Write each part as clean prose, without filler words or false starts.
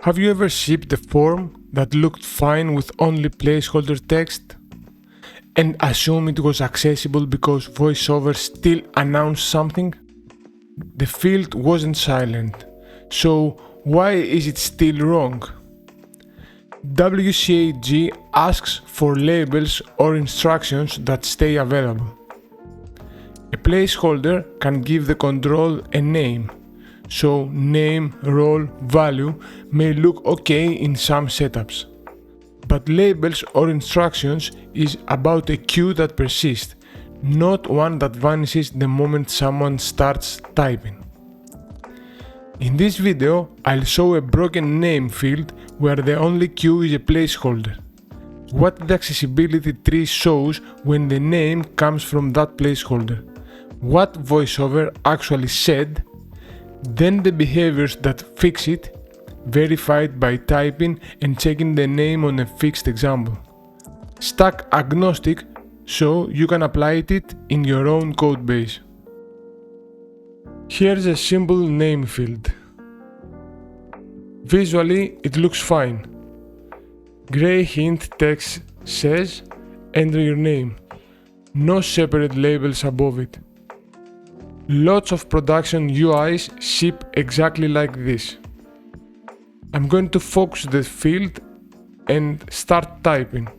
Have you ever shipped a form that looked fine with only placeholder text and assumed it was accessible because VoiceOver still announced something? The field wasn't silent, so why is it still wrong? WCAG asks for labels or instructions that stay available. A placeholder can give the control a name, so name, role, value may look okay in some setups. But labels or instructions is about a queue that persists, not one that vanishes the moment someone starts typing. In this video, I'll show a broken name field where the only queue is a placeholder. What the accessibility tree shows when the name comes from that placeholder. What VoiceOver actually said, then the behaviors that fix it, verified by typing and checking the name on a fixed example. Stack agnostic, so you can apply it in your own codebase. Here's a simple name field. Visually, it looks fine. Gray hint text says, enter your name. No separate labels above it. Lots of production UIs ship exactly like this. I'm going to focus the field and start typing.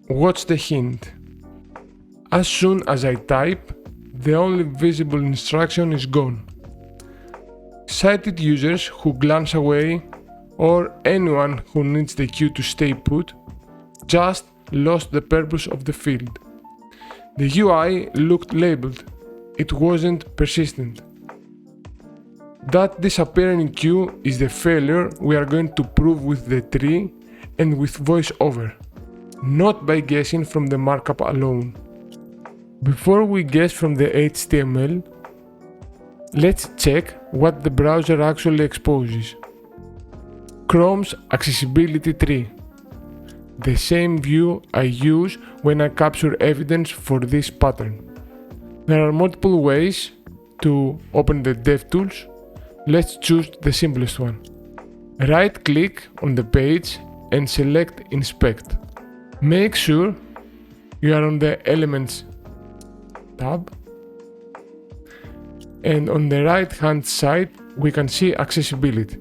Watch the hint. As soon as I type, the only visible instruction is gone. Sighted users who glance away, or anyone who needs the queue to stay put, just lost the purpose of the field. The UI looked labeled. It wasn't persistent. That disappearing queue is the failure we are going to prove with the tree and with VoiceOver, not by guessing from the markup alone. Before we guess from the HTML, let's check what the browser actually exposes. Chrome's accessibility tree, the same view I use when I capture evidence for this pattern. There are multiple ways to open the DevTools. Let's choose the simplest one. Right-click on the page and select Inspect. Make sure you are on the Elements tab. And on the right-hand side, we can see Accessibility.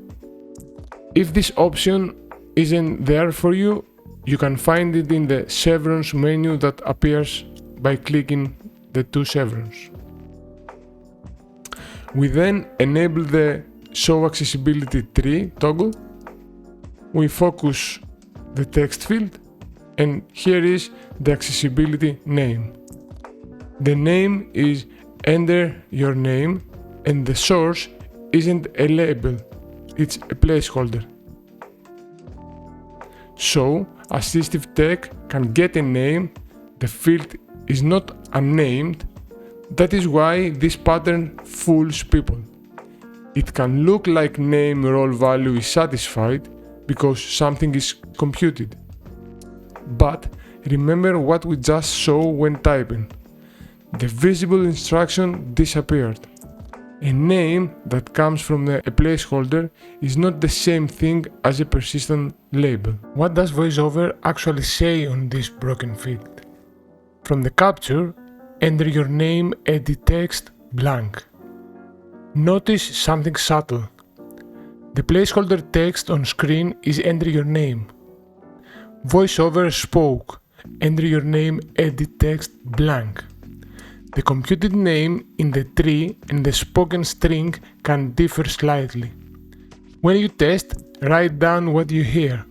If this option isn't there for you, you can find it in the chevrons menu that appears by clicking the two chevrons. We then enable the Show Accessibility Tree toggle. We focus the text field, and here is the accessibility name. The name is enter your name, and the source isn't a label, it's a placeholder. So, assistive tech can get a name, the field is not unnamed. That is why this pattern fools people. It can look like name role value is satisfied because something is computed. But remember what we just saw when typing. The visible instruction disappeared. A name that comes from a placeholder is not the same thing as a persistent label. What does VoiceOver actually say on this broken field? From the capture, enter your name, edit text, blank. Notice something subtle. The placeholder text on screen is enter your name. VoiceOver spoke, enter your name, edit text, blank. The computed name in the tree and the spoken string can differ slightly. When you test, write down what you hear.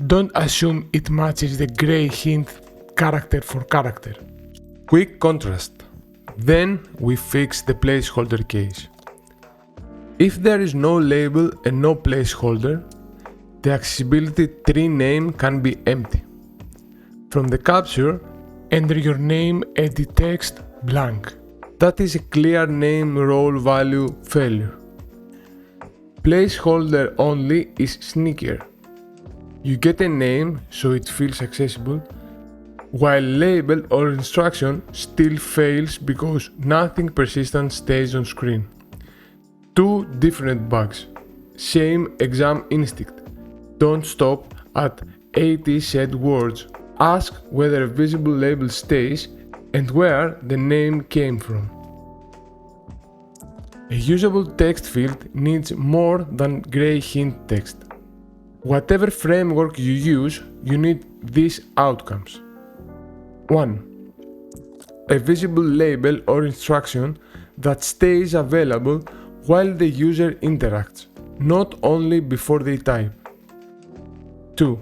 Don't assume it matches the gray hint character for character. Quick contrast. Then we fix the placeholder case. If there is no label and no placeholder, the accessibility tree name can be empty. From the capture, enter your name, edit text, blank. That is a clear name role value failure. Placeholder only is sneakier. You get a name so it feels accessible, while label or instruction still fails because nothing persistent stays on screen. Two different bugs. same exam instinct. Don't stop at 80 said words. Ask whether a visible label stays and where the name came from. A usable text field needs more than gray hint text. Whatever framework you use, you need these outcomes. 1. A visible label or instruction that stays available while the user interacts, not only before they type. 2.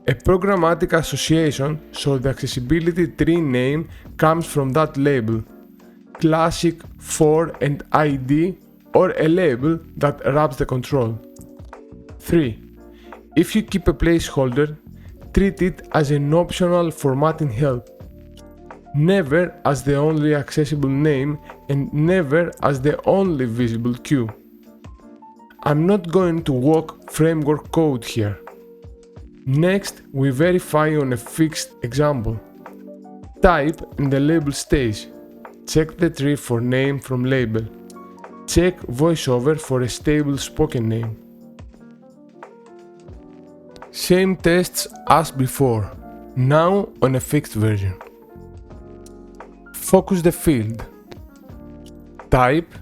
A programmatic association so the accessibility tree name comes from that label, classic, for, and ID, or a label that wraps the control. 3. If you keep a placeholder, treat it as an optional formatting help, never as the only accessible name and never as the only visible queue. I'm not going to walk framework code here. Next, we verify on a fixed example. Type and the label stays. Check the tree for name from label. Check VoiceOver for a stable spoken name. Same tests as before, now on a fixed version. Focus the field. Type.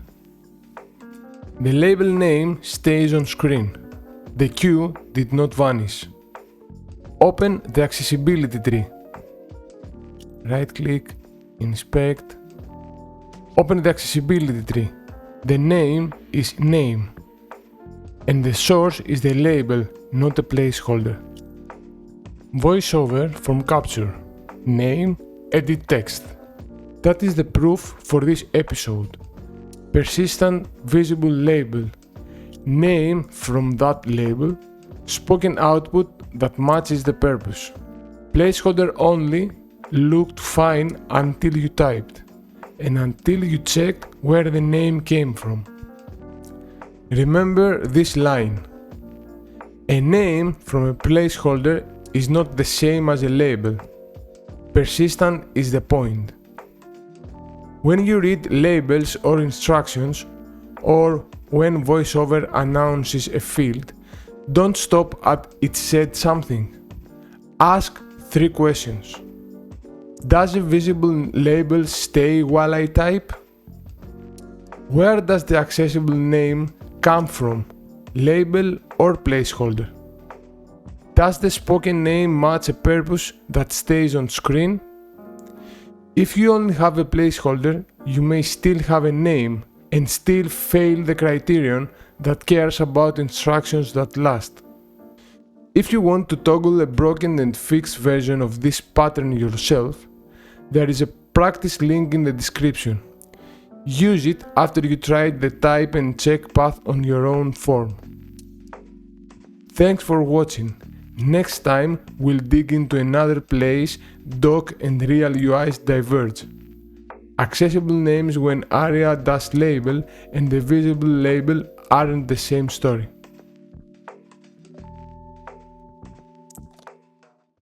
The label name stays on screen. The queue did not vanish. Open the accessibility tree. Right-click, inspect. Open the accessibility tree. The name is name. And the source is the label, not a placeholder. VoiceOver from capture. Name, edit text. That is the proof for this episode. Persistent visible label. Name from that label. Spoken output that matches the purpose. Placeholder only looked fine until you typed and until you checked where the name came from. Remember this line. A name from a placeholder is not the same as a label. Persistent is the point. When you read labels or instructions, or when VoiceOver announces a field, don't stop at it said something. Ask 3 questions. Does a visible label stay while I type? Where does the accessible name come from, label or placeholder? Does the spoken name match a purpose that stays on screen? If you only have a placeholder, you may still have a name and still fail the criterion that cares about instructions that last. If you want to toggle a broken and fixed version of this pattern yourself, there is a practice link in the description. Use it after you tried the type and check path on your own form. Thanks for watching. Next time we'll dig into another place doc and real UIs diverge. Accessible names when ARIA-label and the visible label aren't the same story.